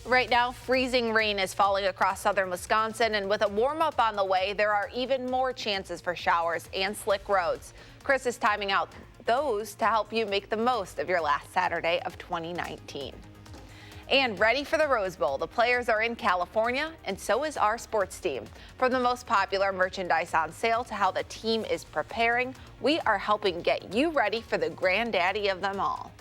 Right now, freezing rain is falling across southern Wisconsin, and with a warm-up on the way, there are even more chances for showers and slick roads. Chris is timing out those to help you make the most of your last Saturday of 2019. And ready for the Rose Bowl, the players are in California, and so is our sports team. From the most popular merchandise on sale to how the team is preparing, we are helping get you ready for the granddaddy of them all.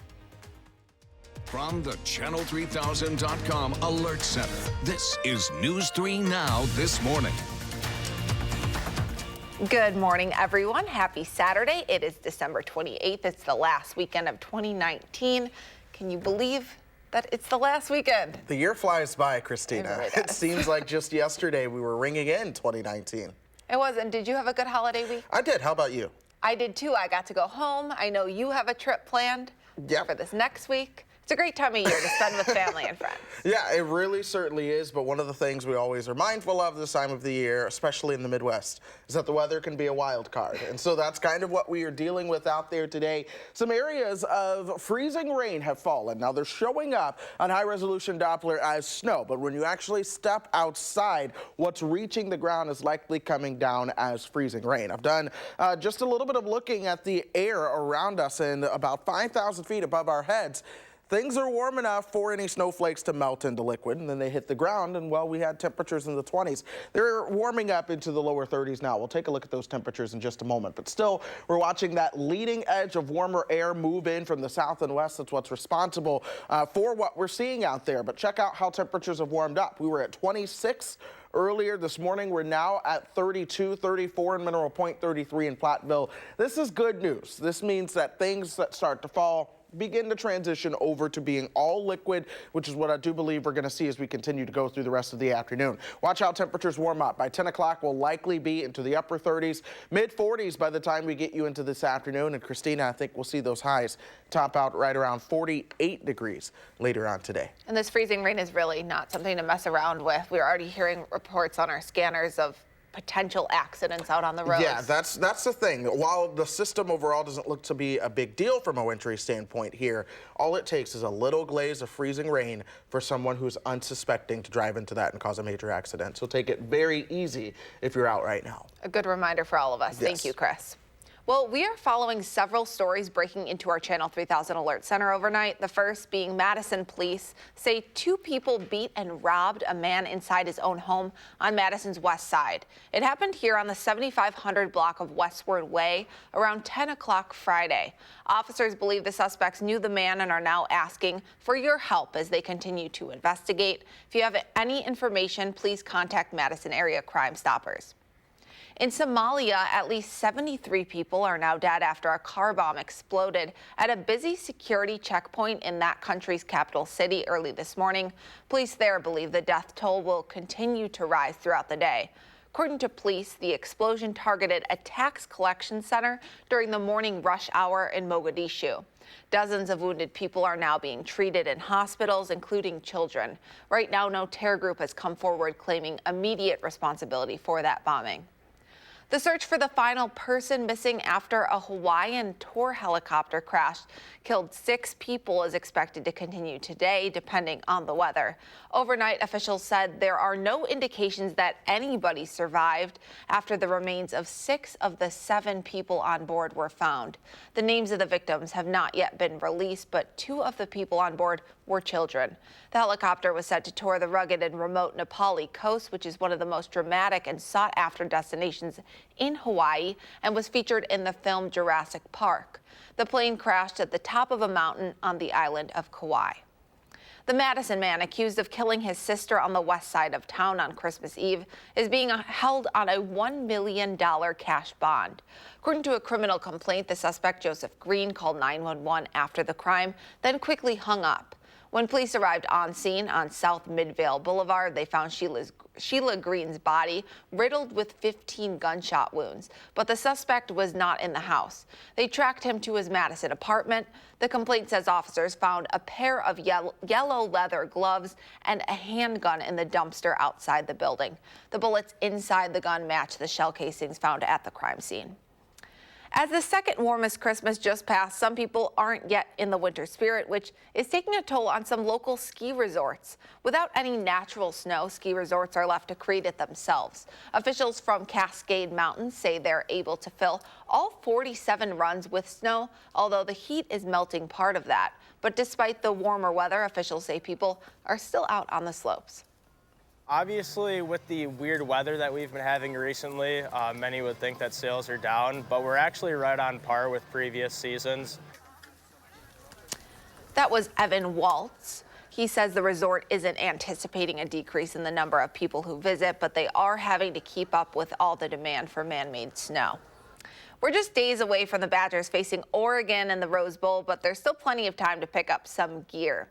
From the Channel3000.com Alert Center, this is News 3 Now This Morning. Good morning, everyone. Happy Saturday. It is December 28th. It's the last weekend of 2019. Can you believe that it's the last weekend? The year flies by, Christina. It really It does. seems like just yesterday we were ringing in 2019. It wasn't. Did you have a good holiday week? I did. How about you? I did too. I got to go home. I know you have a trip planned for this next week. It's a great time of year to spend with family and friends. Yeah, it really certainly is. But one of the things we always are mindful of this time of the year, especially in the Midwest, is that the weather can be a wild card. And so that's kind of what we are dealing with out there today. Some areas of freezing rain have fallen. Now, they're showing up on high-resolution Doppler as snow. But when you actually step outside, what's reaching the ground is likely coming down as freezing rain. I've done just a little bit of looking at the air around us, and about 5,000 feet above our heads, things are warm enough for any snowflakes to melt into liquid, and then they hit the ground, and well, we had temperatures in the 20s. They're warming up into the lower 30s now. We'll take a look at those temperatures in just a moment. But still, we're watching that leading edge of warmer air move in from the south and west. That's what's responsible for what we're seeing out there. But check out how temperatures have warmed up. We were at 26 earlier this morning. We're now at 32, 34 in Mineral Point, 33 in Platteville. This is good news. This means that things that start to fall begin to transition over to being all liquid, which is what I do believe we're going to see as we continue to go through the rest of the afternoon. Watch how temperatures warm up. By 10 o'clock, we'll likely be into the upper 30s, mid 40s by the time we get you into this afternoon. And Christina, I think we'll see those highs top out right around 48 degrees later on today. And this freezing rain is really not something to mess around with. We're already hearing reports on our scanners of potential accidents out on the roads. Yeah, that's the thing. While the system overall doesn't look to be a big deal from a wintry standpoint here, all it takes is a little glaze of freezing rain for someone who's unsuspecting to drive into that and cause a major accident. So take it very easy if you're out right now. A good reminder for all of us. Yes. Thank you, Chris. Well, we are following several stories breaking into our Channel 3000 Alert Center overnight. The first being Madison police say 2 people beat and robbed a man inside his own home on Madison's west side. It happened here on the 7500 block of Westward Way around 10 o'clock Friday. Officers believe the suspects knew the man and are now asking for your help as they continue to investigate. If you have any information, please contact Madison Area Crime Stoppers. In Somalia, at least 73 people are now dead after a car bomb exploded at a busy security checkpoint in that country's capital city early this morning. Police there believe the death toll will continue to rise throughout the day. According to police, the explosion targeted a tax collection center during the morning rush hour in Mogadishu. Dozens of wounded people are now being treated in hospitals, including children. Right now, no terror group has come forward claiming immediate responsibility for that bombing. The search for the final person missing after a Hawaiian tour helicopter crash killed 6 people is expected to continue today, depending on the weather. Overnight, officials said there are no indications that anybody survived after the remains of 6 of the 7 people on board were found. The names of the victims have not yet been released, but 2 of the people on board were children. The helicopter was set to tour the rugged and remote Nepali coast, which is one of the most dramatic and sought-after destinations in Hawaii, and was featured in the film Jurassic Park. The plane crashed at the top of a mountain on the island of Kauai. The Madison man accused of killing his sister on the west side of town on Christmas Eve is being held on a $1 million cash bond. According to a criminal complaint, the suspect, Joseph Green, called 911 after the crime, then quickly hung up. When police arrived on scene on South Midvale Boulevard, they found Sheila Green's body riddled with 15 gunshot wounds, but the suspect was not in the house. They tracked him to his Madison apartment. The complaint says officers found a pair of yellow leather gloves and a handgun in the dumpster outside the building. The bullets inside the gun match the shell casings found at the crime scene. As the second warmest Christmas just passed, some people aren't yet in the winter spirit, which is taking a toll on some local ski resorts. Without any natural snow, ski resorts are left to create it themselves. Officials from Cascade Mountain say they're able to fill all 47 runs with snow, although the heat is melting part of that. But despite the warmer weather, officials say people are still out on the slopes. Obviously, with the weird weather that we've been having recently, many would think that sales are down, but we're actually right on par with previous seasons. That was Evan Waltz. He says the resort isn't anticipating a decrease in the number of people who visit, but they are having to keep up with all the demand for man-made snow. We're just days away from the Badgers facing Oregon in the Rose Bowl, but there's still plenty of time to pick up some gear.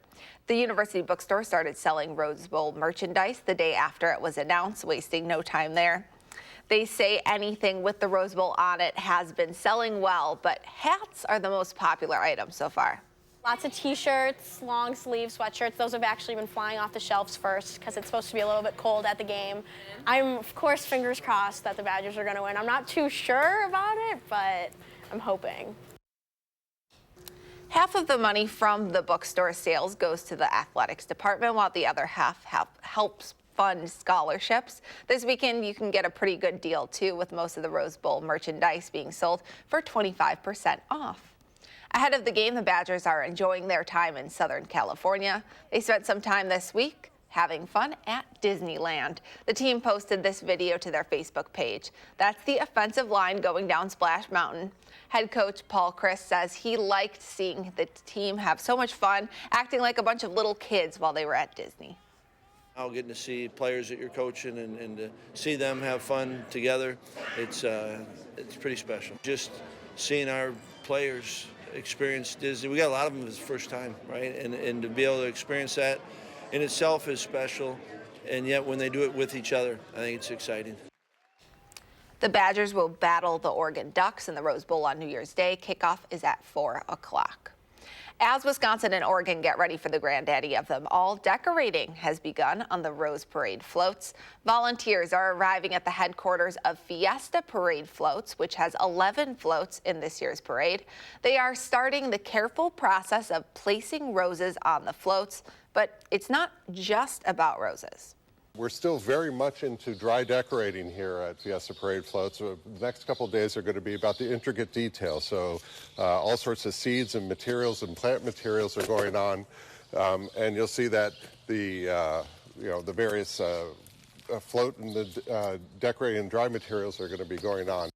The University Bookstore started selling Rose Bowl merchandise the day after it was announced, wasting no time there. They say anything with the Rose Bowl on it has been selling well, but hats are the most popular item so far. Lots of t-shirts, long sleeve sweatshirts. Those have actually been flying off the shelves first because it's supposed to be a little bit cold at the game. I'm, of course, fingers crossed that the Badgers are going to win. I'm not too sure about it, but I'm hoping. Half of the money from the bookstore sales goes to the athletics department, while the other half helps fund scholarships. This weekend, you can get a pretty good deal, too, with most of the Rose Bowl merchandise being sold for 25% off. Ahead of the game, the Badgers are enjoying their time in Southern California. They spent some time this week having fun at Disneyland. The team posted this video to their Facebook page. That's the offensive line going down Splash Mountain. Head coach Paul Chris says he liked seeing the team have so much fun, acting like a bunch of little kids while they were at Disney. Getting to see players that you're coaching and to see them have fun together, it's pretty special. Just seeing our players experience Disney. We got a lot of them this first time, right? And to be able to experience that in itself is special. And yet when they do it with each other, I think it's exciting. The Badgers will battle the Oregon Ducks in the Rose Bowl on New Year's Day. Kickoff is at 4 o'clock. As Wisconsin and Oregon get ready for the granddaddy of them all, decorating has begun on the Rose Parade floats. Volunteers are arriving at the headquarters of Fiesta Parade Floats, which has 11 floats in this year's parade. They are starting the careful process of placing roses on the floats, but it's not just about roses. We're still very much into dry decorating here at Fiesta Parade Floats. So the next couple of days are going to be about the intricate details. So all sorts of seeds and materials and plant materials are going on. And you'll see that the various float and the decorating and dry materials are going to be going on.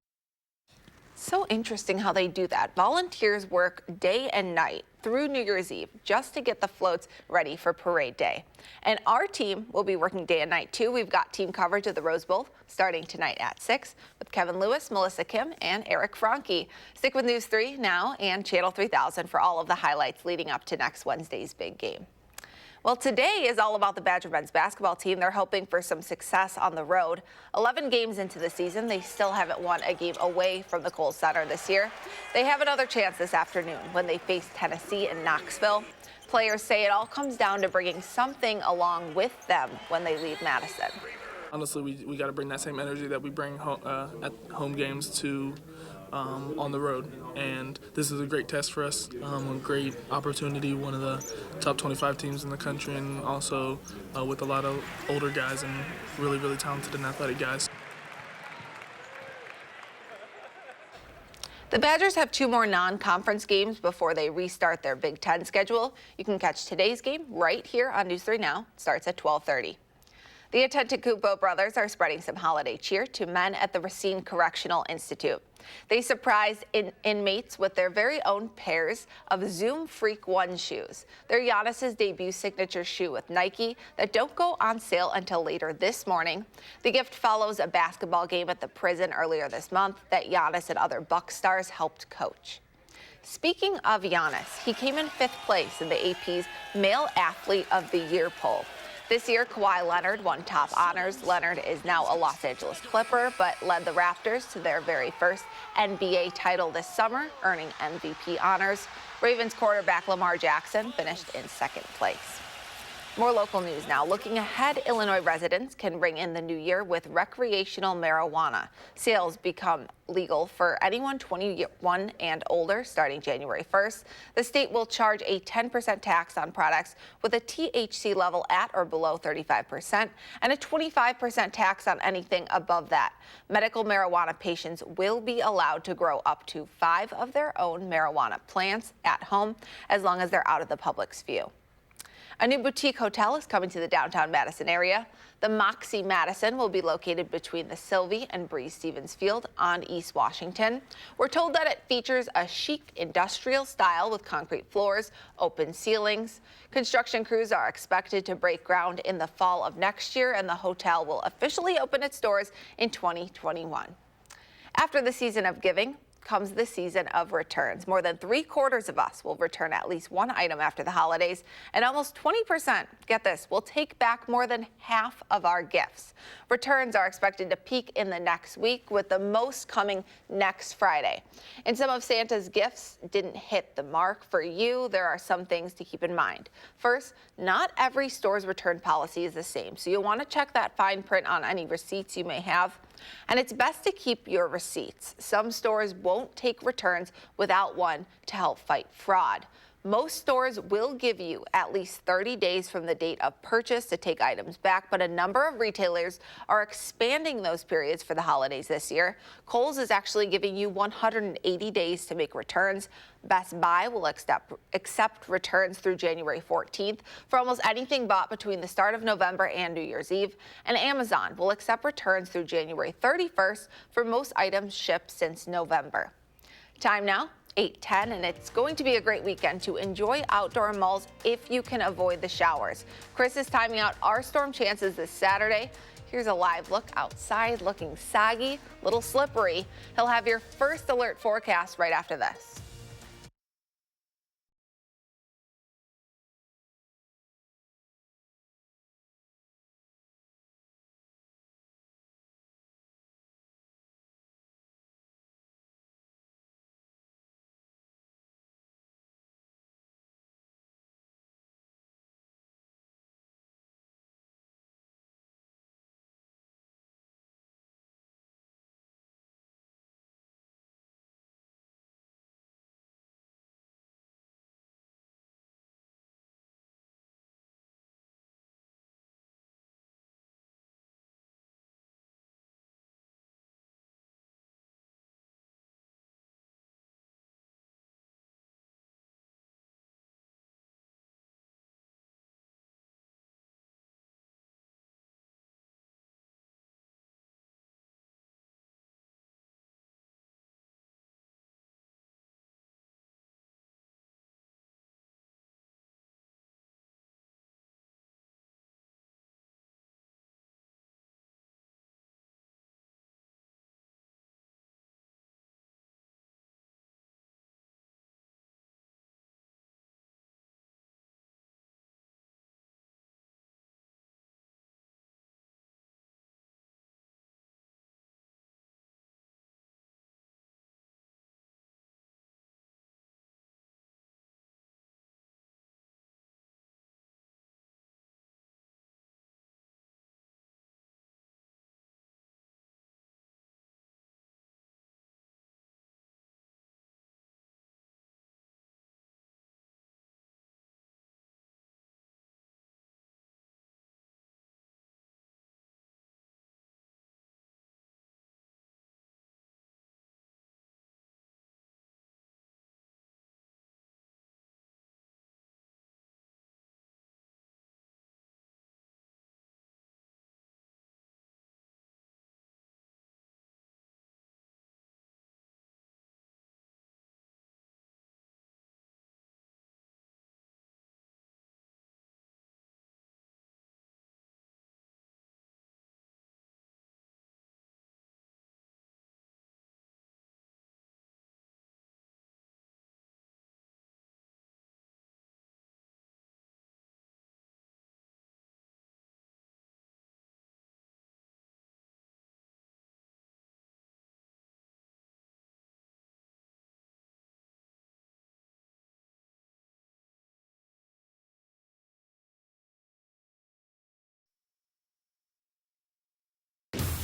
So interesting how they do that. Volunteers work day and night through New Year's Eve just to get the floats ready for parade day. And our team will be working day and night too. We've got team coverage of the Rose Bowl starting tonight at 6 with Kevin Lewis, Melissa Kim, and Eric Franke. Stick with News 3 now and Channel 3000 for all of the highlights leading up to next Wednesday's big game. Well, today is all about the Badger men's basketball team. They're hoping for some success on the road. 11 games into the season, they still haven't won a game away from the Kohl Center this year. They have another chance this afternoon when they face Tennessee in Knoxville. Players say it all comes down to bringing something along with them when they leave Madison. Honestly, we got to bring that same energy that we bring at home games to on the road, and this is a great test for us, a great opportunity, one of the top 25 teams in the country, and also with a lot of older guys and really, really talented and athletic guys. The Badgers have 2 more non-conference games before they restart their Big Ten schedule. You can catch today's game right here on News 3 Now. It starts at 12:30. The Atentecoupo brothers are spreading some holiday cheer to men at the Racine Correctional Institute. They surprised inmates with their very own pairs of Zoom Freak 1 shoes. They're Giannis's debut signature shoe with Nike that don't go on sale until later this morning. The gift follows a basketball game at the prison earlier this month that Giannis and other Bucks stars helped coach. Speaking of Giannis, he came in 5th place in the AP's Male Athlete of the Year poll. This year, Kawhi Leonard won top honors. Leonard is now a Los Angeles Clipper, but led the Raptors to their very first NBA title this summer, earning MVP honors. Ravens quarterback Lamar Jackson finished in 2nd place. More local news now. Looking ahead, Illinois residents can ring in the new year with recreational marijuana. Sales become legal for anyone 21 and older starting January 1st. The state will charge a 10% tax on products with a THC level at or below 35% and a 25% tax on anything above that. Medical marijuana patients will be allowed to grow up to 5 of their own marijuana plants at home as long as they're out of the public's view. A new boutique hotel is coming to the downtown Madison area. The Moxie Madison will be located between the Sylvie and Breeze Stevens Field on East Washington. We're told that it features a chic industrial style with concrete floors, open ceilings. Construction crews are expected to break ground in the fall of next year, and the hotel will officially open its doors in 2021. After the season of giving comes the season of returns. More than 3/4 of us will return at least one item after the holidays, and almost 20%, get this, will take back more than half of our gifts. Returns are expected to peak in the next week, with the most coming next Friday. And some of Santa's gifts didn't hit the mark for you. There are some things to keep in mind. First, not every store's return policy is the same, so you'll want to check that fine print on any receipts you may have. And it's best to keep your receipts. Some stores won't take returns without one to help fight fraud. Most stores will give you at least 30 days from the date of purchase to take items back, but a number of retailers are expanding those periods for the holidays this year. Kohl's is actually giving you 180 days to make returns. Best Buy will accept returns through January 14th for almost anything bought between the start of November and New Year's Eve. And Amazon will accept returns through January 31st for most items shipped since November. Time now, 8:10, and it's going to be a great weekend to enjoy outdoor malls if you can avoid the showers. Chris is timing out our storm chances this Saturday. Here's a live look outside, looking soggy, little slippery. He'll have your first alert forecast right after this.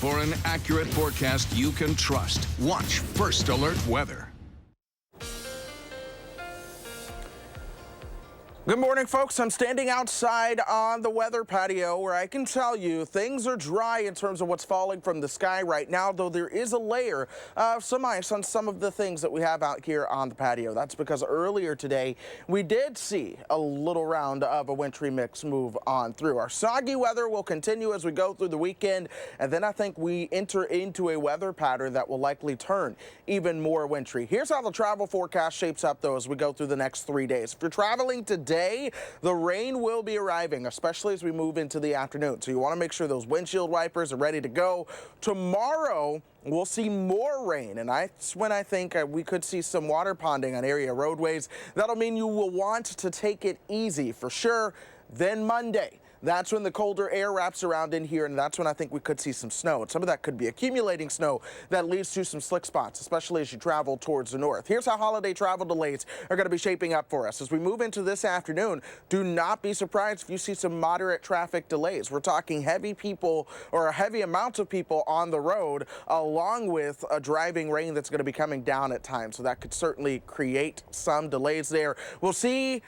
For an accurate forecast you can trust, watch First Alert Weather. Good morning, folks. I'm standing outside on the weather patio where I can tell you things are dry in terms of what's falling from the sky right now, though there is a layer of some ice on some of the things that we have out here on the patio. That's because earlier today we did see a little round of a wintry mix move on through. Our soggy weather will continue as we go through the weekend, and then I think we enter into a weather pattern that will likely turn even more wintry. Here's how the travel forecast shapes up, though, as we go through the next 3 days. If you're traveling today, the rain will be arriving, especially as we move into the afternoon. So you want to make sure those windshield wipers are ready to go. Tomorrow, we'll see more rain, and that's when I think we could see some water ponding on area roadways. That'll mean you will want to take it easy for sure. Then Monday, that's when the colder air wraps around in here, and that's when I think we could see some snow. And some of that could be accumulating snow that leads to some slick spots, especially as you travel towards the north. Here's how holiday travel delays are going to be shaping up for us. As we move into this afternoon, do not be surprised if you see some moderate traffic delays. We're talking heavy people or a heavy amount of people on the road, along with a driving rain that's going to be coming down at times. So that could certainly create some delays there. We'll see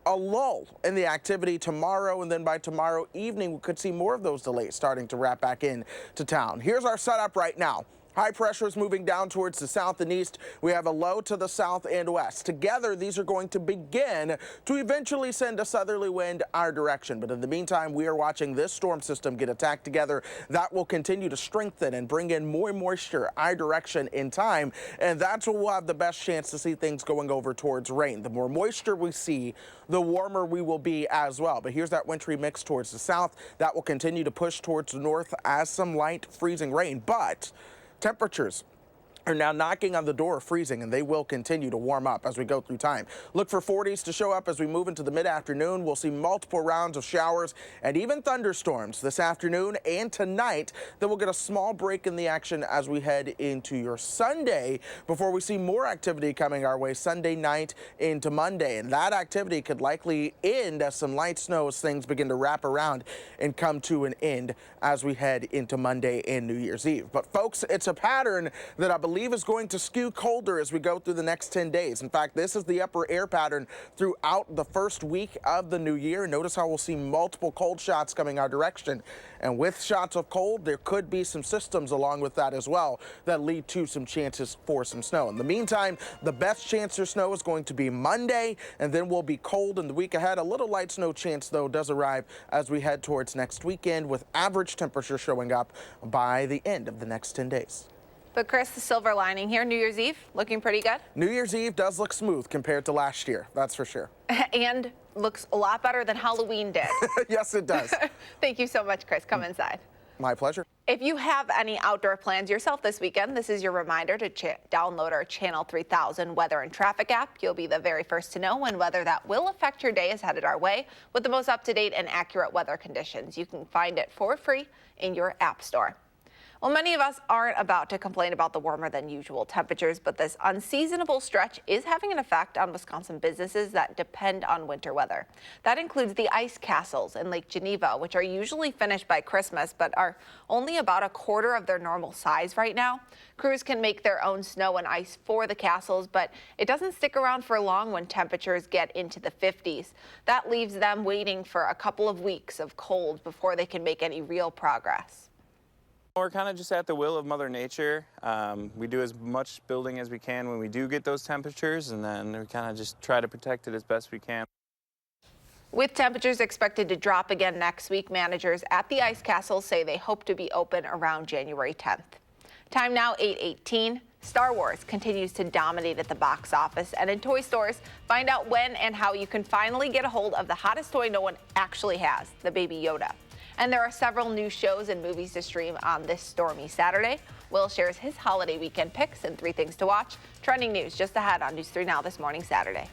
a lull in the activity tomorrow, and then by tomorrow evening we could see more of those delays starting to wrap back in to town. Here's our setup right now. High pressure is moving down towards the south and east. We have a low to the south and west. Together, these are going to begin to eventually send a southerly wind our direction. But in the meantime, we are watching this storm system get attacked together. That will continue to strengthen and bring in more moisture our direction in time. And that's when we'll have the best chance to see things going over towards rain. The more moisture we see, the warmer we will be as well. But here's that wintry mix towards the south. That will continue to push towards the north as some light freezing rain. But temperatures are now knocking on the door of freezing, and they will continue to warm up as we go through time. Look for 40s to show up as we move into the mid-afternoon. We'll see multiple rounds of showers and even thunderstorms this afternoon and tonight. Then we'll get a small break in the action as we head into your Sunday before we see more activity coming our way Sunday night into Monday. And that activity could likely end as some light snow as things begin to wrap around and come to an end as we head into Monday and New Year's Eve. But folks, it's a pattern that I believe is going to skew colder as we go through the next 10 days. In fact, this is the upper air pattern throughout the first week of the new year. Notice how we'll see multiple cold shots coming our direction. And with shots of cold, there could be some systems along with that as well that lead to some chances for some snow. In the meantime, the best chance for snow is going to be Monday, and then we'll be cold in the week ahead. A little light snow chance, though, does arrive as we head towards next weekend, with average temperature showing up by the end of the next 10 days. But Chris, the silver lining here, New Year's Eve looking pretty good. New Year's Eve does look smooth compared to last year, that's for sure. And looks a lot better than Halloween did. Yes, it does. Thank you so much, Chris. Come inside. My pleasure. If you have any outdoor plans yourself this weekend, this is your reminder to download our Channel 3000 weather and traffic app. You'll be the very first to know when weather that will affect your day is headed our way with the most up-to-date and accurate weather conditions. You can find it for free in your app store. Well, many of us aren't about to complain about the warmer than usual temperatures, but this unseasonable stretch is having an effect on Wisconsin businesses that depend on winter weather. That includes the ice castles in Lake Geneva, which are usually finished by Christmas, but are only about a quarter of their normal size right now. Crews can make their own snow and ice for the castles, but it doesn't stick around for long when temperatures get into the 50s. That leaves them waiting for a couple of weeks of cold before they can make any real progress. We're kind of just at the will of Mother Nature. We do as much building as we can when we do get those temperatures, and then we kind of just try to protect it as best we can. With temperatures expected to drop again next week, managers at the ice castles say they hope to be open around January 10th. Time now 8:18. Star Wars continues to dominate at the box office, and in toy stores, find out when and how you can finally get a hold of the hottest toy no one actually has, the Baby Yoda. And there are several new shows and movies to stream on this stormy Saturday. Will shares his holiday weekend picks and 3 things to watch. Trending news just ahead on News 3 Now this morning, Saturday.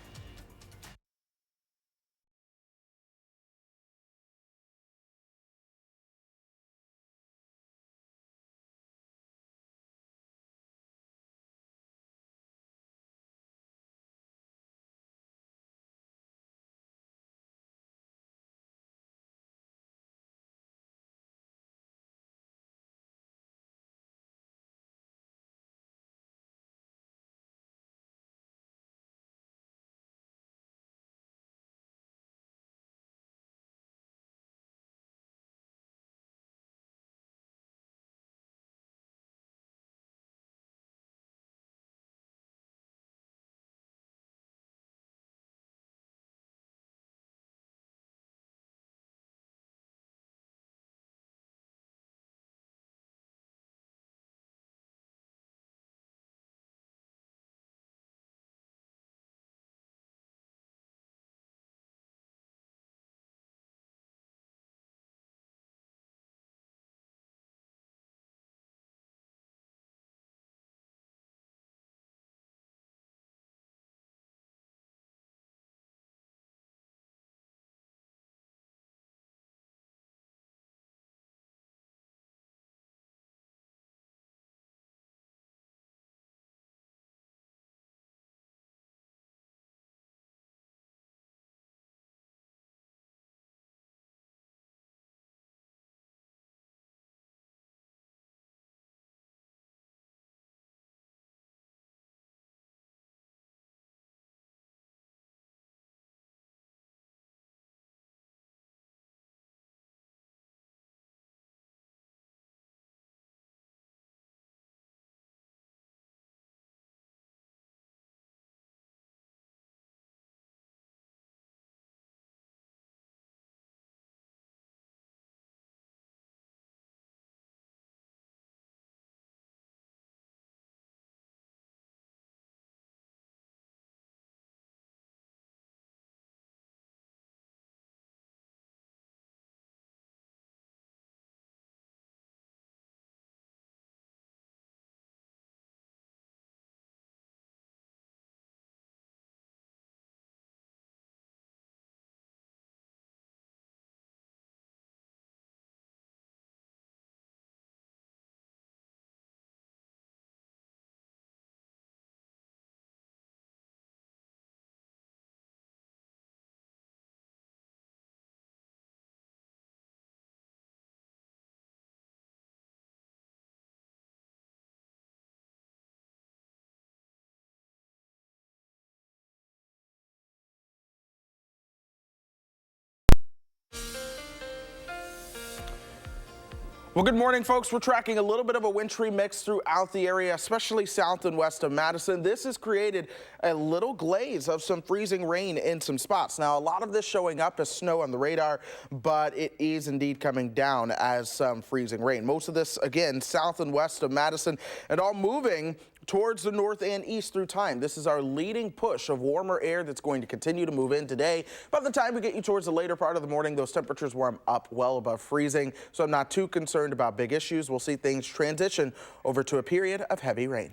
Well, good morning, folks. We're tracking a little bit of a wintry mix throughout the area, especially south and west of Madison. This has created a little glaze of some freezing rain in some spots. Now, a lot of this showing up as snow on the radar, but it is indeed coming down as some freezing rain. Most of this, again, south and west of Madison, and all moving towards the north and east through time. This is our leading push of warmer air that's going to continue to move in today. By the time we get you towards the later part of the morning, those temperatures warm up well above freezing, so I'm not too concerned about big issues. We'll see things transition over to a period of heavy rain.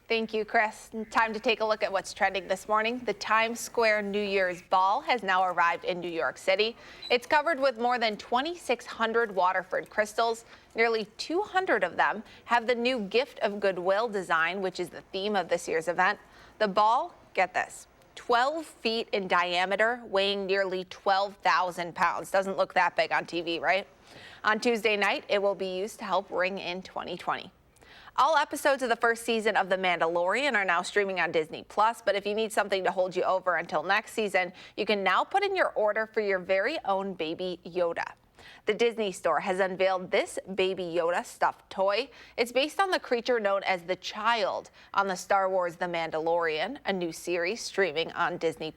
Thank you, Chris. Time to take a look at what's trending this morning. The Times Square New Year's Ball has now arrived in New York City. It's covered with more than 2,600 Waterford crystals. Nearly 200 of them have the new Gift of Goodwill design, which is the theme of this year's event. The ball, get this, 12 feet in diameter, weighing nearly 12,000 pounds. Doesn't look that big on TV, right? On Tuesday night, it will be used to help ring in 2020. All episodes of the first season of The Mandalorian are now streaming on Disney+, but if you need something to hold you over until next season, you can now put in your order for your very own Baby Yoda. The Disney Store has unveiled this Baby Yoda stuffed toy. It's based on the creature known as the Child on the Star Wars The Mandalorian, a new series streaming on Disney+.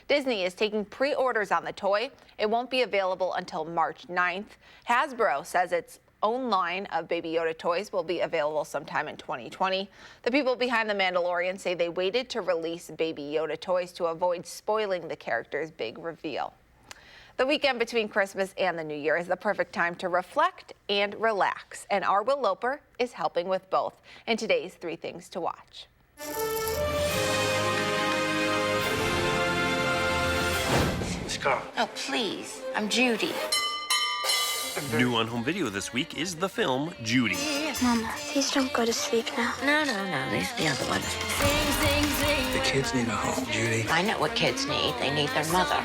Disney is taking pre-orders on the toy. It won't be available until March 9th. Hasbro says its own line of Baby Yoda toys will be available sometime in 2020. The people behind The Mandalorian say they waited to release Baby Yoda toys to avoid spoiling the character's big reveal. The weekend between Christmas and the New Year is the perfect time to reflect and relax, and our Will Loper is helping with both in today's 3 Things to Watch. Miss Carl. Oh, please. I'm Judy. New on home video this week is the film Judy. Mama, please don't go to sleep now. No, these are the other ones. The kids need a home, Judy. I know what kids need. They need their mother.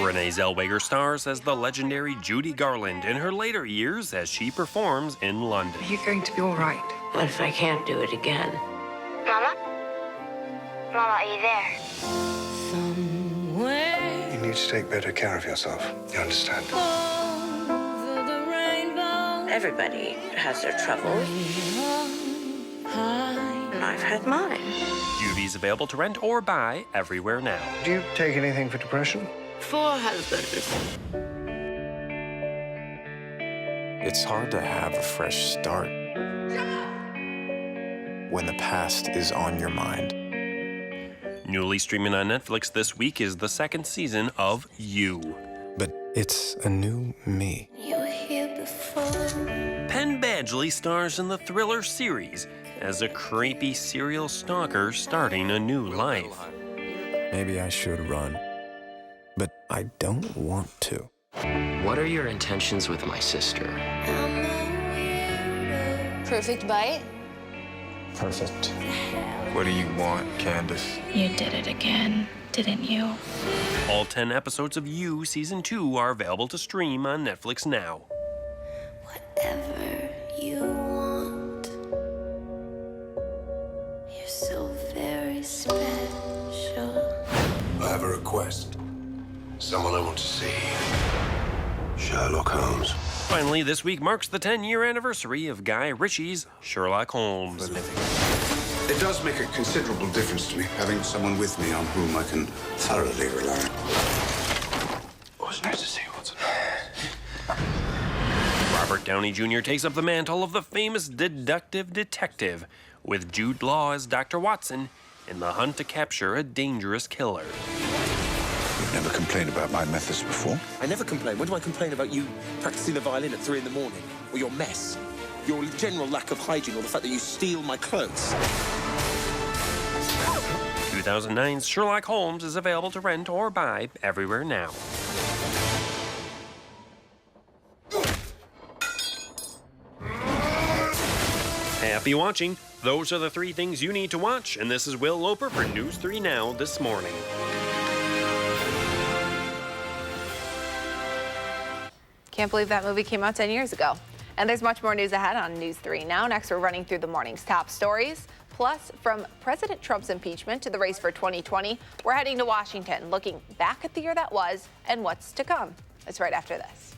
Renee Zellweger stars as the legendary Judy Garland in her later years as she performs in London. Are you going to be all right? What if I can't do it again? Mama? Mama, are you there? You need to take better care of yourself. You understand? Everybody has their troubles. And I've had mine. Judy's available to rent or buy everywhere now. Do you take anything for depression? 4 husbands. It's hard to have a fresh start when the past is on your mind. Newly streaming on Netflix this week is the 2nd season of You. But it's a new me. You were here before. Penn Badgley stars in the thriller series as a creepy serial stalker starting a new life. Maybe I should run, but I don't want to. What are your intentions with my sister? Perfect bite? Perfect. What do you want, Candace? You did it again, didn't you? All 10 episodes of You Season 2 are available to stream on Netflix now. Whatever you want. You're so very special. I have a request. Someone I want to see. Sherlock Holmes. Finally, this week marks the 10-year anniversary of Guy Ritchie's Sherlock Holmes. It does make a considerable difference to me having someone with me on whom I can thoroughly rely. Oh, it's nice to see you, Watson. Robert Downey Jr. takes up the mantle of the famous deductive detective, with Jude Law as Dr. Watson in the hunt to capture a dangerous killer. You've never complained about my methods before? I never complain. When do I complain about you practicing the violin at 3 in the morning? Or your mess? Your general lack of hygiene, or the fact that you steal my clothes? 2009's Sherlock Holmes is available to rent or buy everywhere now. Happy watching. Those are the 3 things you need to watch, and this is Will Loper for News 3 Now this morning. Can't believe that movie came out 10 years ago. And there's much more news ahead on News 3 Now. Next, we're running through the morning's top stories. Plus, from President Trump's impeachment to the race for 2020, we're heading to Washington, looking back at the year that was and what's to come. It's right after this.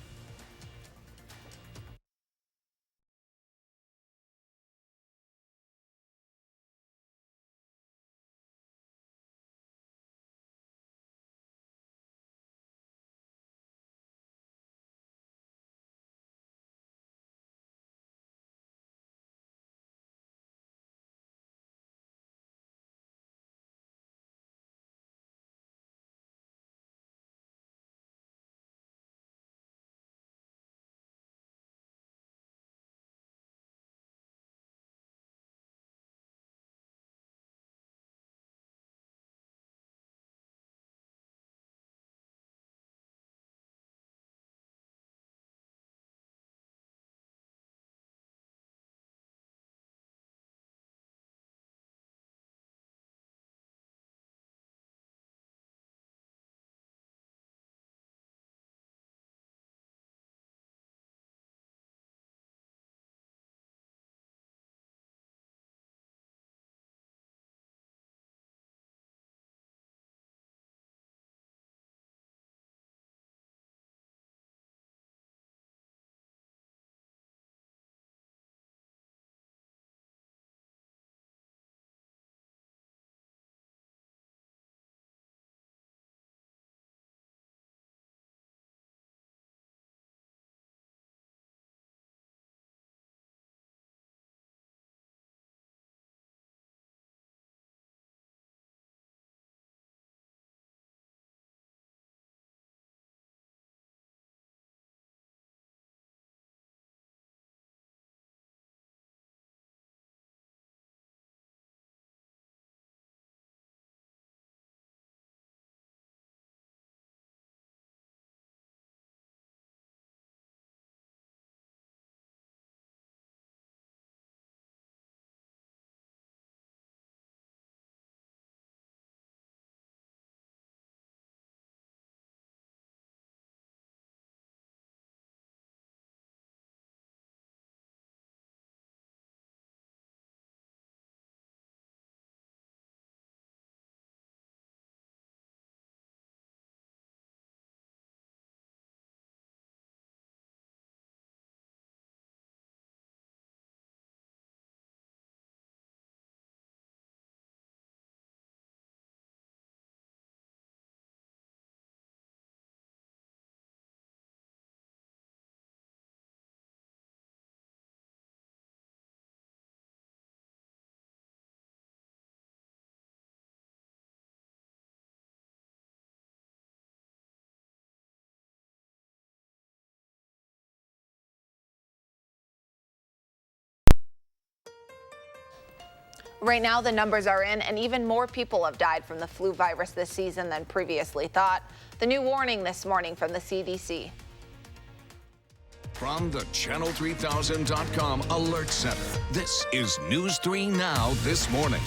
Right now, the numbers are in, and even more people have died from the flu virus this season than previously thought. The new warning this morning from the CDC. From the Channel3000.com Alert Center, this is News 3 Now this morning.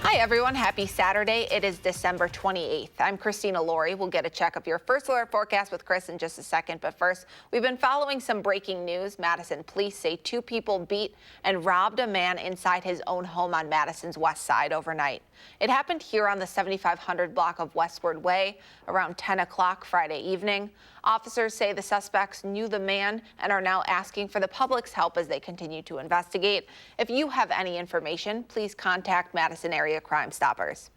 Hi, everyone. Happy Saturday. It is December 28th. I'm Christina Laurie. We'll get a check of your first alert forecast with Chris in just a second. But first, we've been following some breaking news. Madison police say 2 people beat and robbed a man inside his own home on Madison's west side overnight. It happened here on the 7500 block of Westward Way around 10 o'clock Friday evening. Officers say the suspects knew the man and are now asking for the public's help as they continue to investigate. If you have any information, please contact Madison Area Crime Stoppers.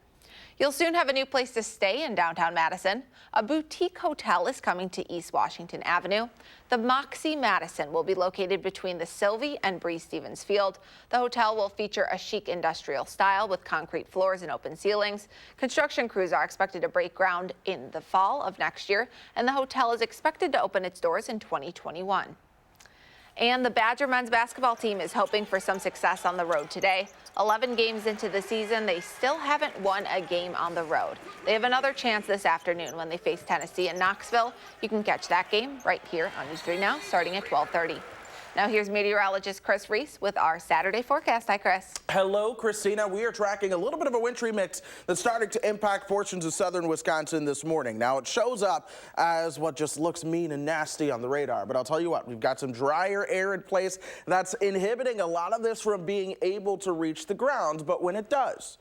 You'll soon have a new place to stay in downtown Madison. A boutique hotel is coming to East Washington Avenue. The Moxie Madison will be located between the Sylvie and Breeze Stevens Field. The hotel will feature a chic industrial style with concrete floors and open ceilings. Construction crews are expected to break ground in the fall of next year, and the hotel is expected to open its doors in 2021. And the Badger men's basketball team is hoping for some success on the road today. 11 games into the season, they still haven't won a game on the road. They have another chance this afternoon when they face Tennessee in Knoxville. You can catch that game right here on News 3 Now, starting at 12:30. Now here's meteorologist Chris Reese with our Saturday forecast. Hi, Chris. Hello, Christina. We are tracking a little bit of a wintry mix that's starting to impact portions of southern Wisconsin this morning. Now, it shows up as what just looks mean and nasty on the radar. But I'll tell you what, we've got some drier air in place that's inhibiting a lot of this from being able to reach the ground. But when it does,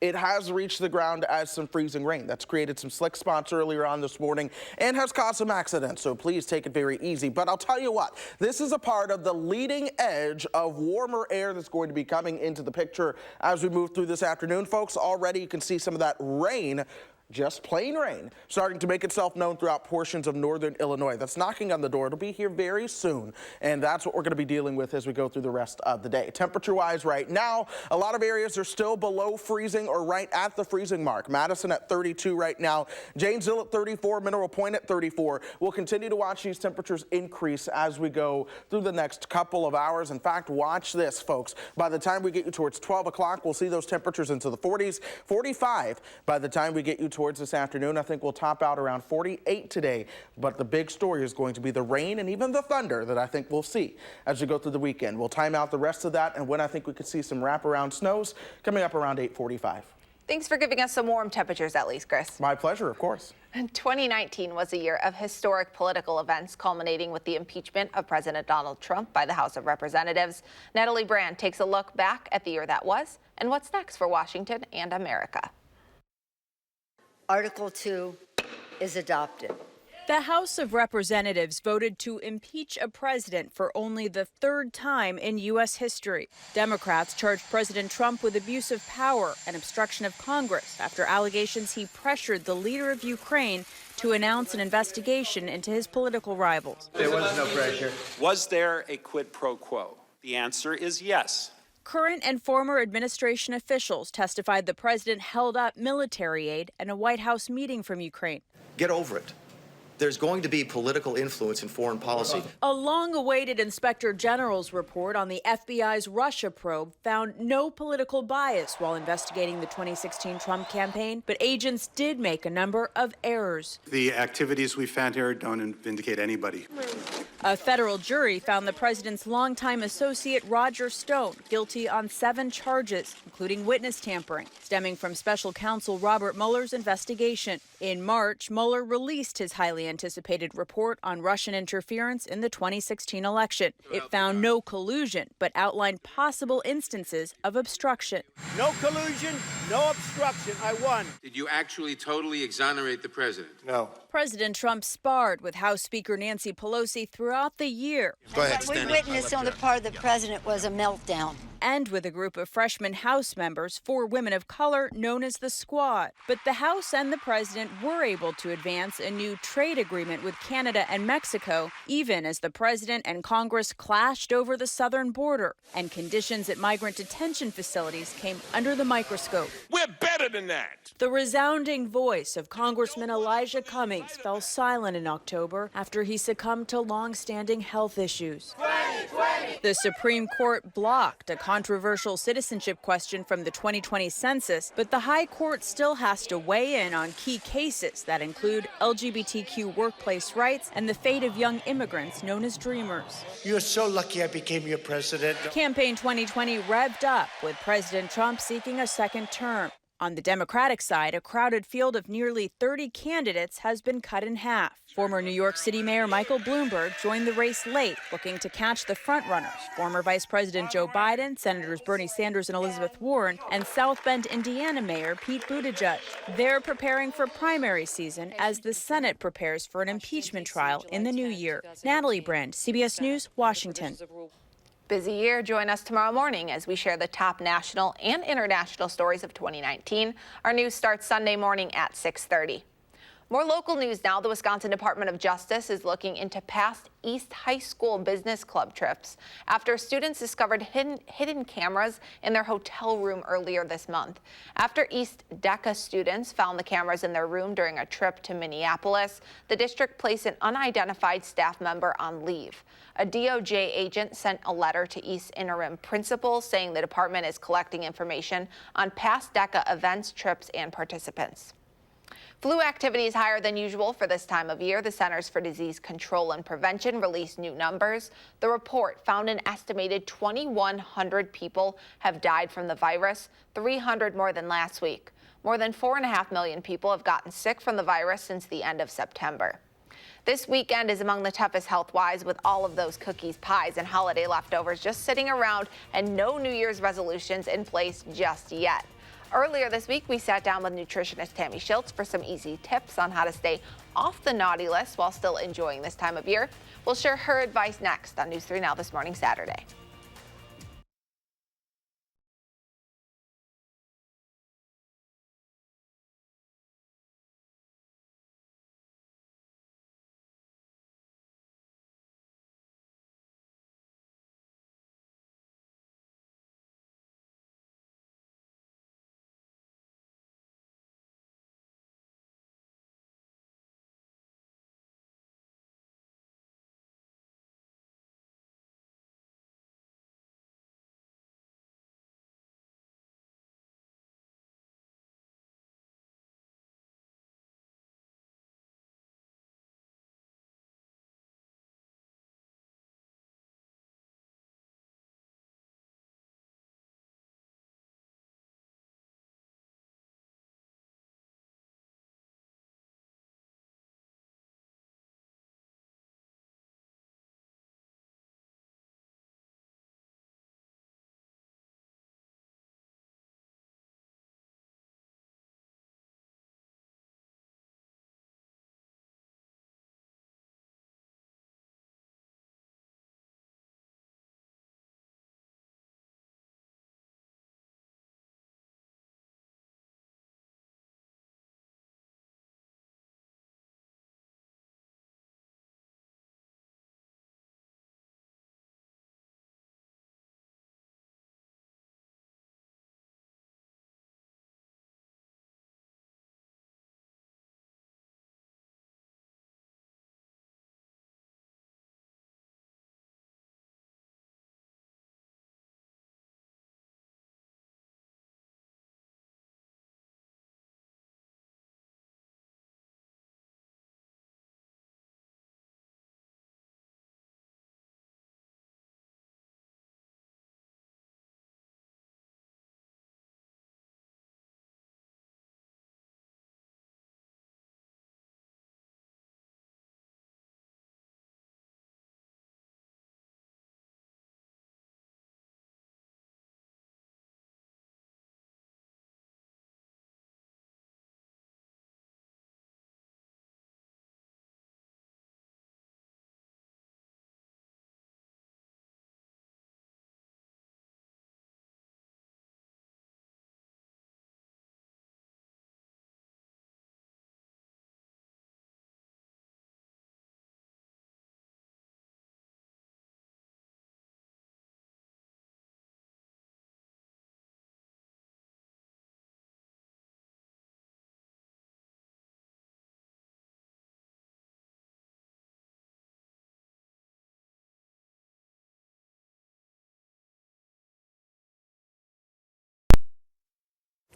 it has reached the ground as some freezing rain. That's created some slick spots earlier on this morning and has caused some accidents, so please take it very easy. But I'll tell you what, this is a part of the leading edge of warmer air that's going to be coming into the picture as we move through this afternoon. Folks, already you can see some of that rain, just plain rain, starting to make itself known throughout portions of northern Illinois. That's knocking on the door. It'll be here very soon, and that's what we're going to be dealing with as we go through the rest of the day. Temperature-wise right now, a lot of areas are still below freezing or right at the freezing mark. Madison at 32 right now, Janesville at 34, Mineral Point at 34. We'll continue to watch these temperatures increase as we go through the next couple of hours. In fact, watch this, folks. By the time we get you towards 12 o'clock, we'll see those temperatures into the 40s, 45 by the time we get you towards this afternoon. I think we'll top out around 48 today, but the big story is going to be the rain and even the thunder that I think we'll see as we go through the weekend. We'll time out the rest of that, and when I think we could see some wraparound snows coming up around 8:45. Thanks for giving us some warm temperatures at least, Chris. My pleasure, of course. 2019 was a year of historic political events culminating with the impeachment of President Donald Trump by the House of Representatives. Natalie Brand takes a look back at the year that was and what's next for Washington and America. Article 2 is adopted. The House of Representatives voted to impeach a president for only the 3rd time in U.S. history. Democrats charged President Trump with abuse of power and obstruction of Congress after allegations he pressured the leader of Ukraine to announce an investigation into his political rivals. There was no pressure. Was there a quid pro quo? The answer is yes. Current and former administration officials testified the president held up military aid and a White House meeting from Ukraine. Get over it. There's going to be political influence in foreign policy. A long-awaited Inspector General's report on the FBI's Russia probe found no political bias while investigating the 2016 Trump campaign, but agents did make a number of errors. The activities we found here don't vindicate anybody. A federal jury found the president's longtime associate Roger Stone guilty on 7 charges, including witness tampering, stemming from special counsel Robert Mueller's investigation. In March, Mueller released his highly anticipated report on Russian interference in the 2016 election. It found no collusion, but outlined possible instances of obstruction. No collusion, no obstruction. I won. Did you actually totally exonerate the president? No. President Trump sparred with House Speaker Nancy Pelosi throughout the year. Go ahead, What we witnessed on the part of the president was a meltdown. And with a group of freshman House members, 4 women of color known as the Squad. But the House and the president were able to advance a new trade agreement with Canada and Mexico, even as the president and Congress clashed over the southern border, and conditions at migrant detention facilities came under the microscope. We're better than that. The resounding voice of Congressman Elijah Cummings fell silent in October after he succumbed to long-standing health issues. 2020, The Supreme Court blocked a controversial citizenship question from the 2020 census, but the High Court still has to weigh in on key cases that include LGBTQ workplace rights and the fate of young immigrants known as dreamers. You're so lucky I became your president. Campaign 2020 revved up with President Trump seeking a second term. On the Democratic side, a crowded field of nearly 30 candidates has been cut in half. Former New York City Mayor Michael Bloomberg joined the race late, looking to catch the frontrunners, former Vice President Joe Biden, Senators Bernie Sanders and Elizabeth Warren, and South Bend, Indiana Mayor Pete Buttigieg. They're preparing for primary season as the Senate prepares for an impeachment trial in the new year. Natalie Brand, CBS News, Washington. Busy year. Join us tomorrow morning as we share the top national and international stories of 2019. Our news starts Sunday morning at 6:30. More local news now. The Wisconsin Department of Justice is looking into past East High School business club trips after students discovered hidden cameras in their hotel room earlier this month. After East DECA students found the cameras in their room during a trip to Minneapolis, the district placed an unidentified staff member on leave. A DOJ agent sent a letter to East interim principal saying the department is collecting information on past DECA events, trips, and participants. Flu activity is higher than usual for this time of year. The Centers for Disease Control and Prevention released new numbers. The report found an estimated 2,100 people have died from the virus, 300 more than last week. More than 4.5 million people have gotten sick from the virus since the end of September. This weekend is among the toughest health-wise, with all of those cookies, pies, and holiday leftovers just sitting around and no New Year's resolutions in place just yet. Earlier this week, we sat down with nutritionist Tammy Schultz for some easy tips on how to stay off the naughty list while still enjoying this time of year. We'll share her advice next on News 3 Now this morning, Saturday.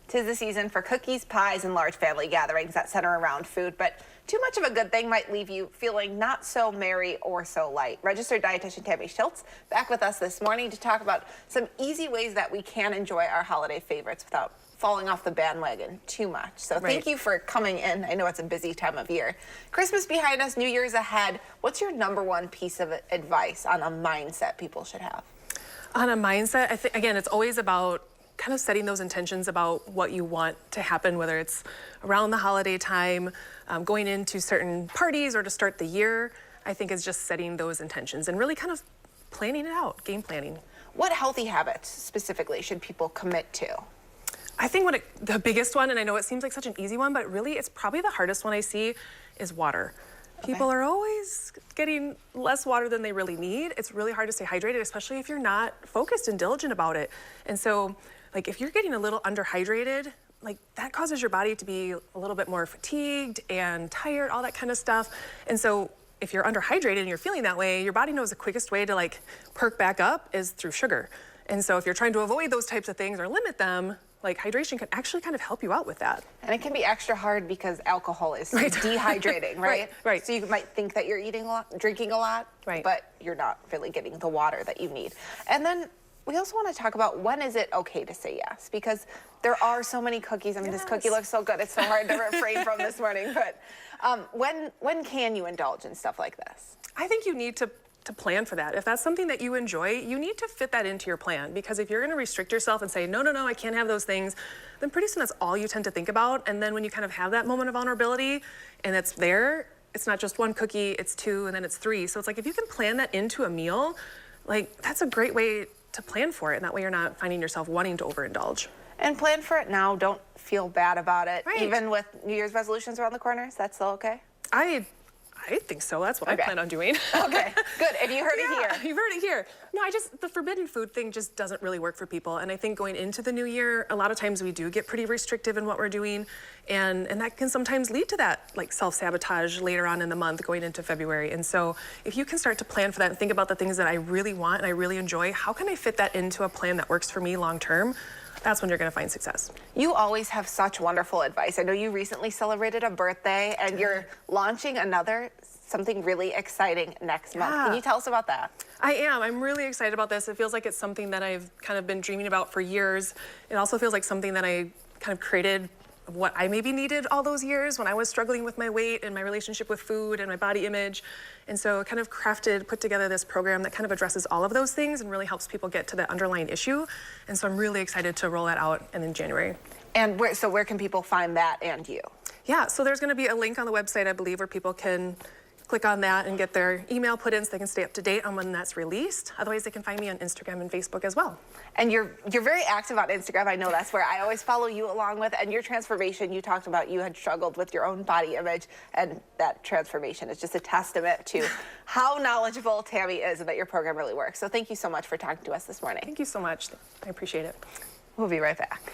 'Tis the season for cookies, pies, and large family gatherings that center around food, but too much of a good thing might leave you feeling not so merry or so light. Registered dietitian Tammy Schultz back with us this morning to talk about some easy ways that we can enjoy our holiday favorites without falling off the bandwagon too much. So thank you for coming in. I know it's a busy time of year. Christmas behind us, New Year's ahead. What's your #1 piece of advice on a mindset people should have? On a mindset, I think, again, it's always about kind of setting those intentions about what you want to happen, whether it's around the holiday time, going into certain parties, or to start the year. I think is just setting those intentions and really kind of planning it out, game planning. What healthy habits specifically should people commit to? I think the biggest one, and I know it seems like such an easy one, but really it's probably the hardest one I see, is water. People are always getting less water than they really need. It's really hard to stay hydrated, especially if you're not focused and diligent about it. And so, like, if you're getting a little underhydrated, like, that causes your body to be a little bit more fatigued and tired, all that kind of stuff. And so if you're underhydrated and you're feeling that way, your body knows the quickest way to, like, perk back up is through sugar. And so if you're trying to avoid those types of things or limit them, like, hydration can actually kind of help you out with that. And it can be extra hard because alcohol is dehydrating, right? Right. So you might think that you're eating a lot, drinking a lot, but you're not really getting the water that you need. And then we also want to talk about, when is it okay to say yes? Because there are so many cookies. I mean, this cookie looks so good. It's so hard to refrain from this morning. But when can you indulge in stuff like this? I think you need to plan for that. If that's something that you enjoy, you need to fit that into your plan, because if you're going to restrict yourself and say, no, I can't have those things, then pretty soon that's all you tend to think about. And then when you kind of have that moment of vulnerability and it's there, it's not just one cookie, it's 2, and then it's 3. So it's like, if you can plan that into a meal, like, that's a great way to plan for it. And that way you're not finding yourself wanting to overindulge. And plan for it now. Don't feel bad about it. Even with New Year's resolutions around the corner, is that still okay? I think so. That's what I plan on doing. Okay, good. And you heard it here. You've heard it here. No, the forbidden food thing just doesn't really work for people. And I think going into the new year, a lot of times we do get pretty restrictive in what we're doing. And that can sometimes lead to that, like, self-sabotage later on in the month going into February. And so if you can start to plan for that and think about the things that I really want and I really enjoy, how can I fit that into a plan that works for me long term? That's when you're going to find success. You always have such wonderful advice. I know you recently celebrated a birthday and you're launching something really exciting next month. Can you tell us about that? I am. I'm really excited about this. It feels like it's something that I've kind of been dreaming about for years. It also feels like something that I kind of created what I maybe needed all those years when I was struggling with my weight and my relationship with food and my body image. And so kind of put together this program that kind of addresses all of those things and really helps people get to the underlying issue. And so I'm really excited to roll that out in January. And where can people find that and you? Yeah, so there's going to be a link on the website, I believe, where people can click on that and get their email put in so they can stay up to date on when that's released. Otherwise, they can find me on Instagram and Facebook as well. And you're very active on Instagram. I know that's where I always follow you along with. And your transformation, you talked about you had struggled with your own body image, and that transformation is just a testament to how knowledgeable Tammy is and that your program really works. So thank you so much for talking to us this morning. Thank you so much. I appreciate it. We'll be right back.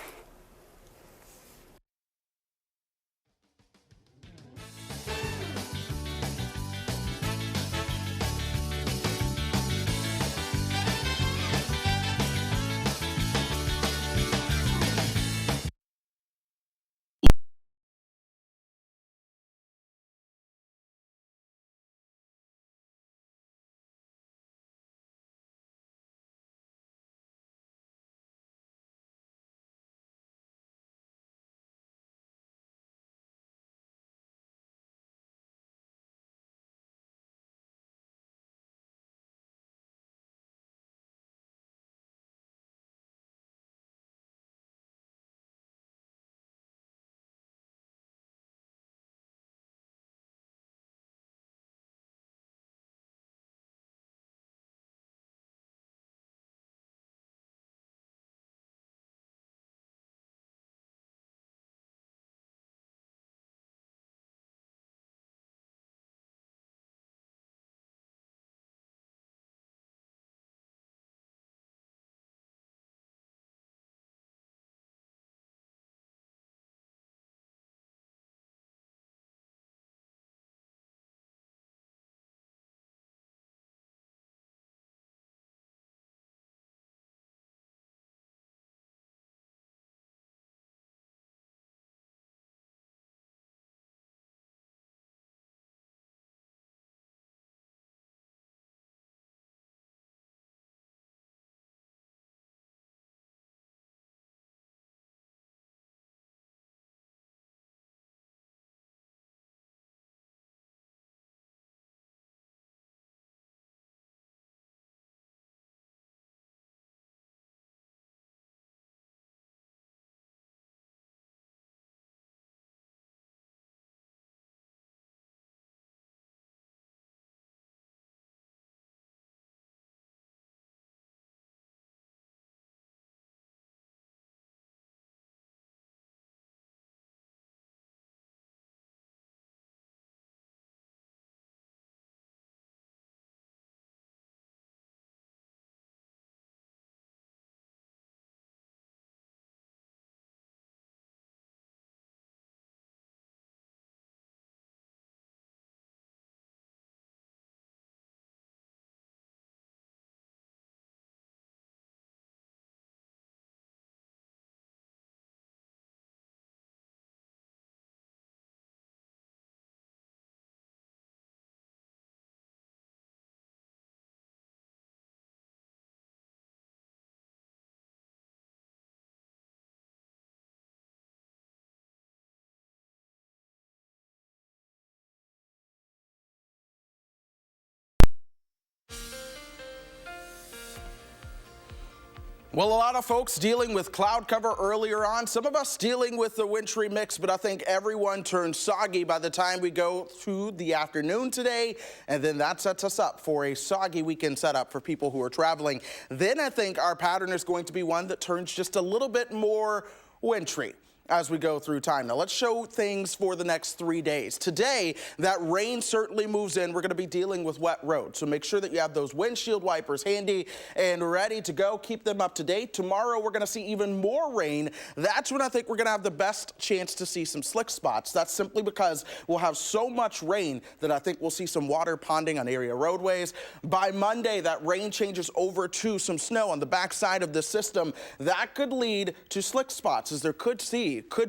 Well, a lot of folks dealing with cloud cover earlier on. Some of us dealing with the wintry mix, but I think everyone turns soggy by the time we go through the afternoon today. And then that sets us up for a soggy weekend setup for people who are traveling. Then I think our pattern is going to be one that turns just a little bit more wintry as we go through time. Now let's show things for the next 3 days. Today, that rain certainly moves in. We're going to be dealing with wet roads, so make sure that you have those windshield wipers handy and ready to go. Keep them up to date. Tomorrow, we're going to see even more rain. That's when I think we're going to have the best chance to see some slick spots. That's simply because we'll have so much rain that I think we'll see some water ponding on area roadways. By Monday, that rain changes over to some snow on the backside of the system. That could lead to slick spots, as there could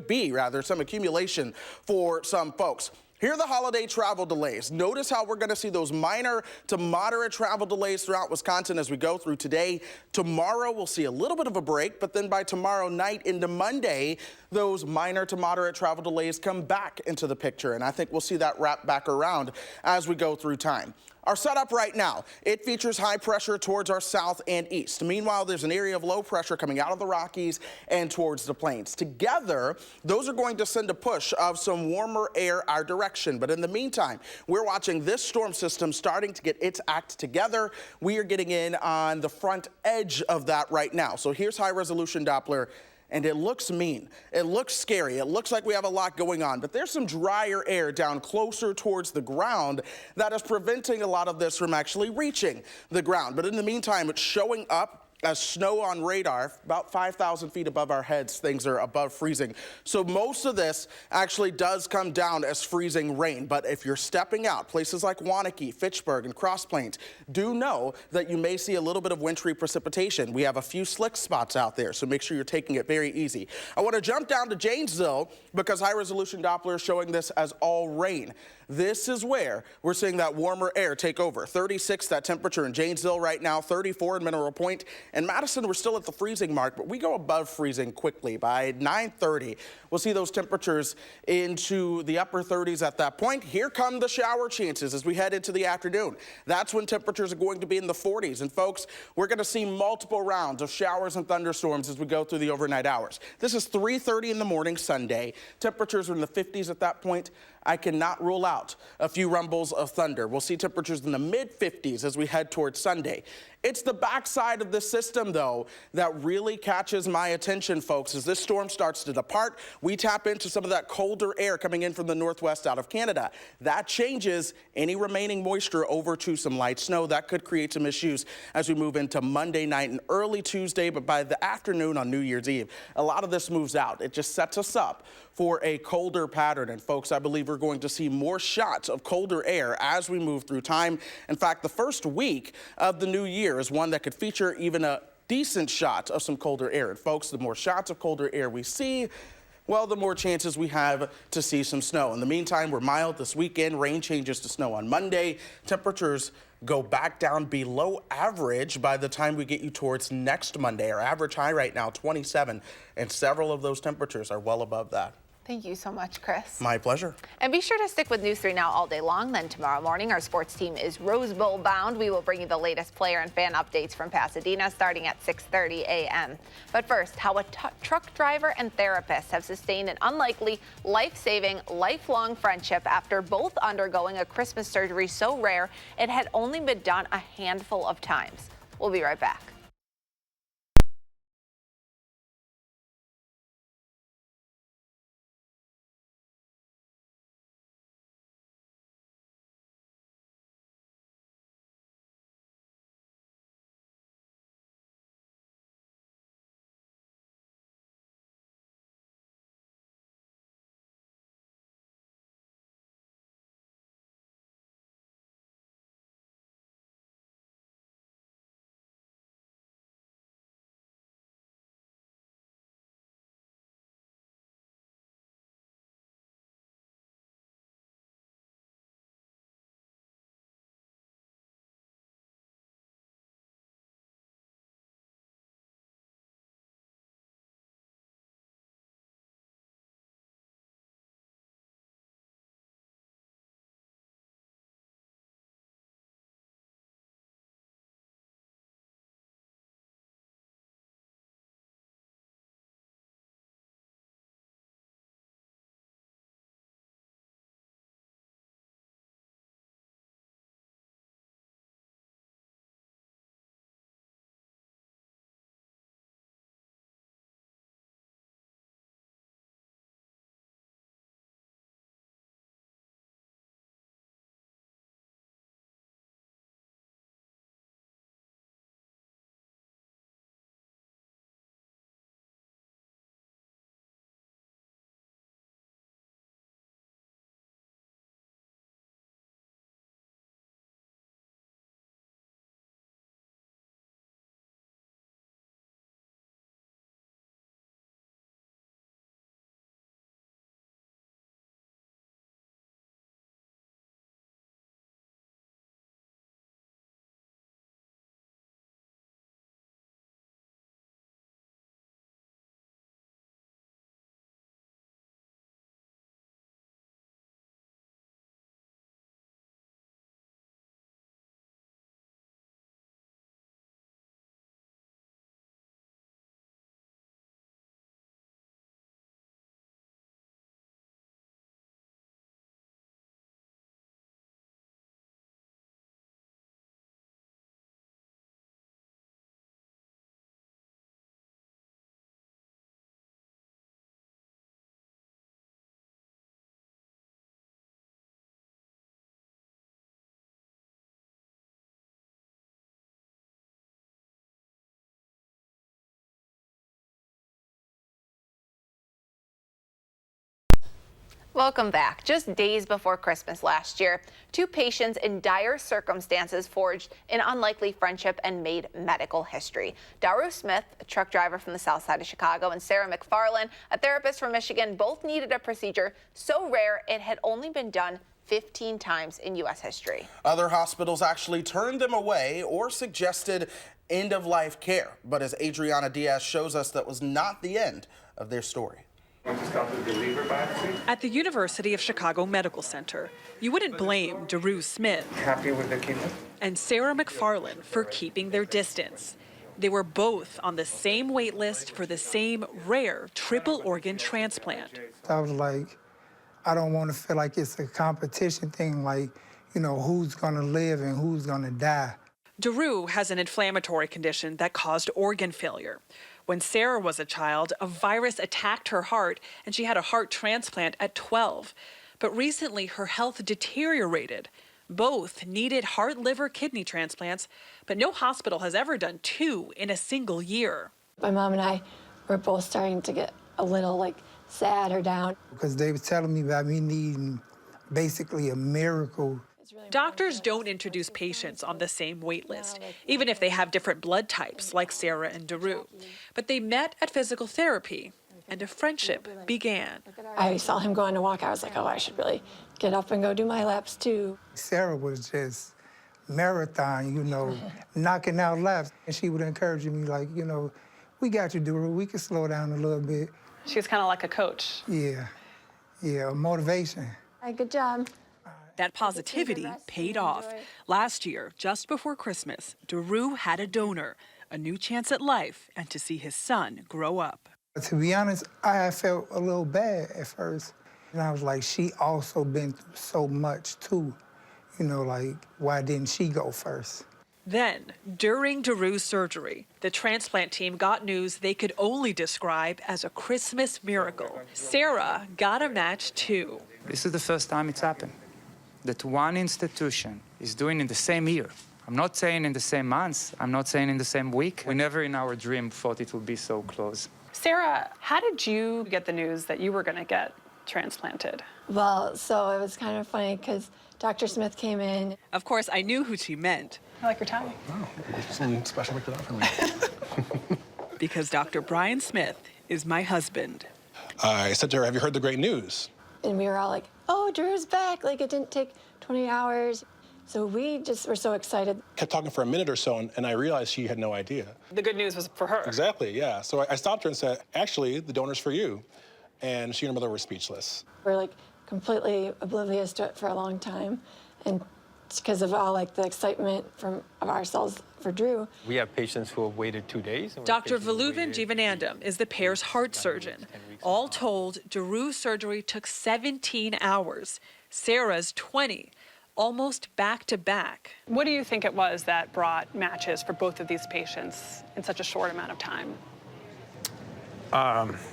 be some accumulation for some folks. Here are the holiday travel delays. Notice how we're going to see those minor to moderate travel delays throughout Wisconsin as we go through today. Tomorrow, we'll see a little bit of a break, but then by tomorrow night into Monday, those minor to moderate travel delays come back into the picture, and I think we'll see that wrap back around as we go through time. Our setup right now, it features high pressure towards our south and east. Meanwhile, there's an area of low pressure coming out of the Rockies and towards the plains. Together, those are going to send a push of some warmer air our direction. But in the meantime, we're watching this storm system starting to get its act together. We are getting in on the front edge of that right now. So here's high resolution Doppler. And it looks mean. It looks scary. It looks like we have a lot going on, but there's some drier air down closer towards the ground that is preventing a lot of this from actually reaching the ground. But in the meantime, it's showing up as snow on radar, about 5,000 feet above our heads. Things are above freezing. So most of this actually does come down as freezing rain. But if you're stepping out, places like Waunakee, Fitchburg, and Cross Plains, do know that you may see a little bit of wintry precipitation. We have a few slick spots out there, so make sure you're taking it very easy. I want to jump down to Janesville because high-resolution Doppler is showing this as all rain. This is where we're seeing that warmer air take over. 36, that temperature in Janesville right now, 34 in Mineral Point. In Madison, we're still at the freezing mark, but we go above freezing quickly. By 9:30, we'll see those temperatures into the upper 30s at that point. Here come the shower chances as we head into the afternoon. That's when temperatures are going to be in the 40s. And folks, we're going to see multiple rounds of showers and thunderstorms as we go through the overnight hours. This is 3:30 in the morning Sunday. Temperatures are in the 50s at that point. I cannot rule out a few rumbles of thunder. We'll see temperatures in the mid-50s as we head towards Sunday. It's the backside of the system, though, that really catches my attention, folks. As this storm starts to depart, we tap into some of that colder air coming in from the northwest out of Canada. That changes any remaining moisture over to some light snow. That could create some issues as we move into Monday night and early Tuesday, but by the afternoon on New Year's Eve, a lot of this moves out. It just sets us up for a colder pattern. And folks, I believe we're going to see more shots of colder air as we move through time. In fact, the first week of the new year is one that could feature even a decent shot of some colder air. And folks, the more shots of colder air we see, well, the more chances we have to see some snow. In the meantime, we're mild this weekend. Rain changes to snow on Monday. Temperatures go back down below average by the time we get you towards next Monday. Our average high right now, 27, and several of those temperatures are well above that. Thank you so much, Chris. My pleasure. And be sure to stick with News 3 Now all day long. Then tomorrow morning, our sports team is Rose Bowl bound. We will bring you the latest player and fan updates from Pasadena starting at 6:30 a.m. But first, how a truck driver and therapist have sustained an unlikely, life-saving, lifelong friendship after both undergoing a Christmas surgery so rare it had only been done a handful of times. We'll be right back. Welcome back. Just days before Christmas last year, two patients in dire circumstances forged an unlikely friendship and made medical history. Daru Smith, a truck driver from the south side of Chicago, and Sarah McFarland, a therapist from Michigan, both needed a procedure so rare it had only been done 15 times in U.S. history. Other hospitals actually turned them away or suggested end-of-life care. But as Adriana Diaz shows us, that was not the end of their story. At the University of Chicago Medical Center, you wouldn't blame Daru Smith Happy with the chemo? and Sarah McFarland for keeping their distance. They were both on the same wait list for the same rare triple organ transplant. I was like, I don't want to feel like it's a competition thing, like, you know, who's going to live and who's going to die. Daru has an inflammatory condition that caused organ failure. When Sarah was a child, a virus attacked her heart and she had a heart transplant at 12. But recently her health deteriorated. Both needed heart, liver, kidney transplants, but no hospital has ever done two in a single year. My mom and I were both starting to get a little sad or down. Because they were telling me about me needing basically a miracle. Doctors don't introduce patients on the same wait list, even if they have different blood types like Sarah and Daru. But they met at physical therapy and a friendship began. I saw him going to walk. I was like, oh, I should really get up and go do my laps too. Sarah was just marathon, you know, knocking out laps. And she would encourage me like, you know, we got you, Daru. We can slow down a little bit. She was kind of like a coach. Yeah, motivation. Good job. That positivity paid off. Last year, just before Christmas, Daru had a donor, a new chance at life, and to see his son grow up. To be honest, I felt a little bad at first. And I was like, she also been through so much too. You know, like, why didn't she go first? Then, during Daru's surgery, the transplant team got news they could only describe as a Christmas miracle. Sarah got a match too. This is the first time it's happened. That one institution is doing in the same year. I'm not saying in the same months, I'm not saying in the same week. We never in our dream thought it would be so close. Sarah, how did you get the news that you were going to get transplanted? Well, so it was kind of funny because Dr. Smith came in. Of course, I knew who she meant. I like your tie. Oh, some special work it out for me. Because Dr. Brian Smith is my husband. I said to her, have you heard the great news? And we were all like, oh, Drew's back. Like, it didn't take 20 hours. So we just were so excited. Kept talking for a minute or so, and I realized she had no idea. The good news was for her. Exactly, yeah. So I stopped her and said, actually, the donor's for you. And she and her mother were speechless. We're like completely oblivious to it for a long time. And it's because of all the excitement of ourselves for Drew. We have patients who have waited 2 days. Dr. Valuvan Jivanandam is the pair's heart surgeon. All told, Daru's surgery took 17 hours. Sarah's 20, almost back to back. What do you think it was that brought matches for both of these patients in such a short amount of time?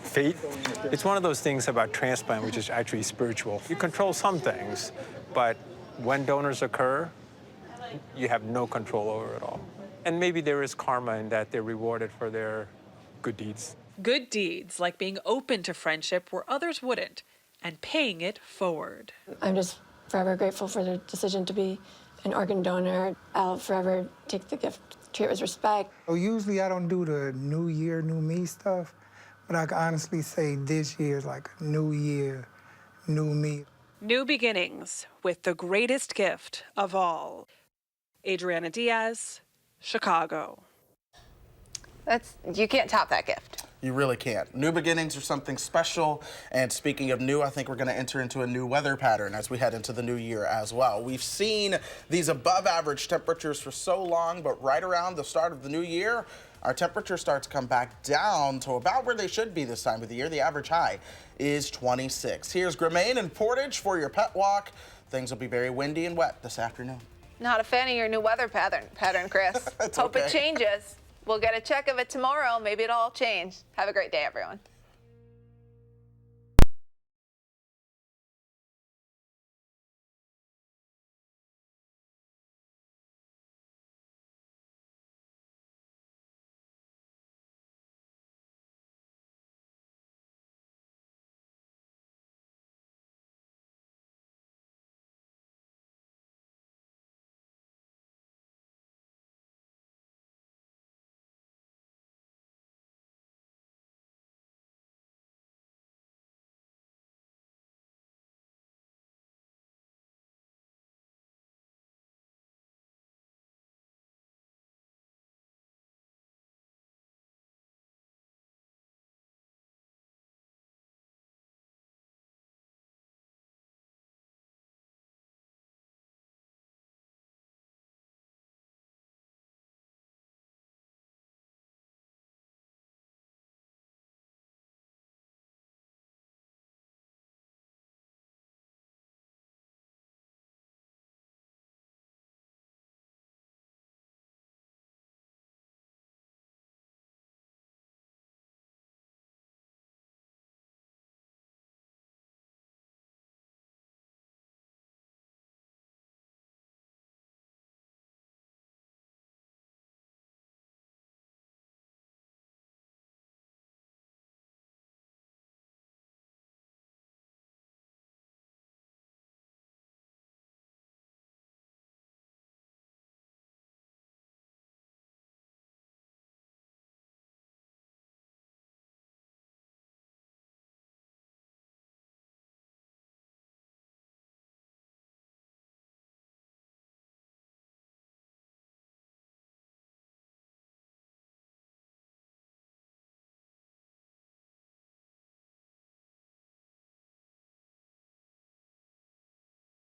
Fate. It's one of those things about transplant which is actually spiritual. You control some things, but when donors occur, you have no control over it all. And maybe there is karma in that they're rewarded for their good deeds. Good deeds, like being open to friendship where others wouldn't, and paying it forward. I'm just forever grateful for their decision to be an organ donor. I'll forever take the gift, treat it with respect. So usually I don't do the new year, new me stuff, but I can honestly say this year is like a new year, new me. New beginnings with the greatest gift of all. Adriana Diaz, Chicago. You can't top that gift. You really can't. New beginnings are something special. And speaking of new, I think we're going to enter into a new weather pattern as we head into the new year as well. We've seen these above average temperatures for so long, but right around the start of the new year, our temperature starts to come back down to about where they should be this time of the year. The average high is 26. Here's Gremaine and Portage for your pet walk. Things will be very windy and wet this afternoon. Not a fan of your new weather pattern, Chris. Hope it changes. We'll get a check of it tomorrow. Maybe it'll all change. Have a great day, everyone.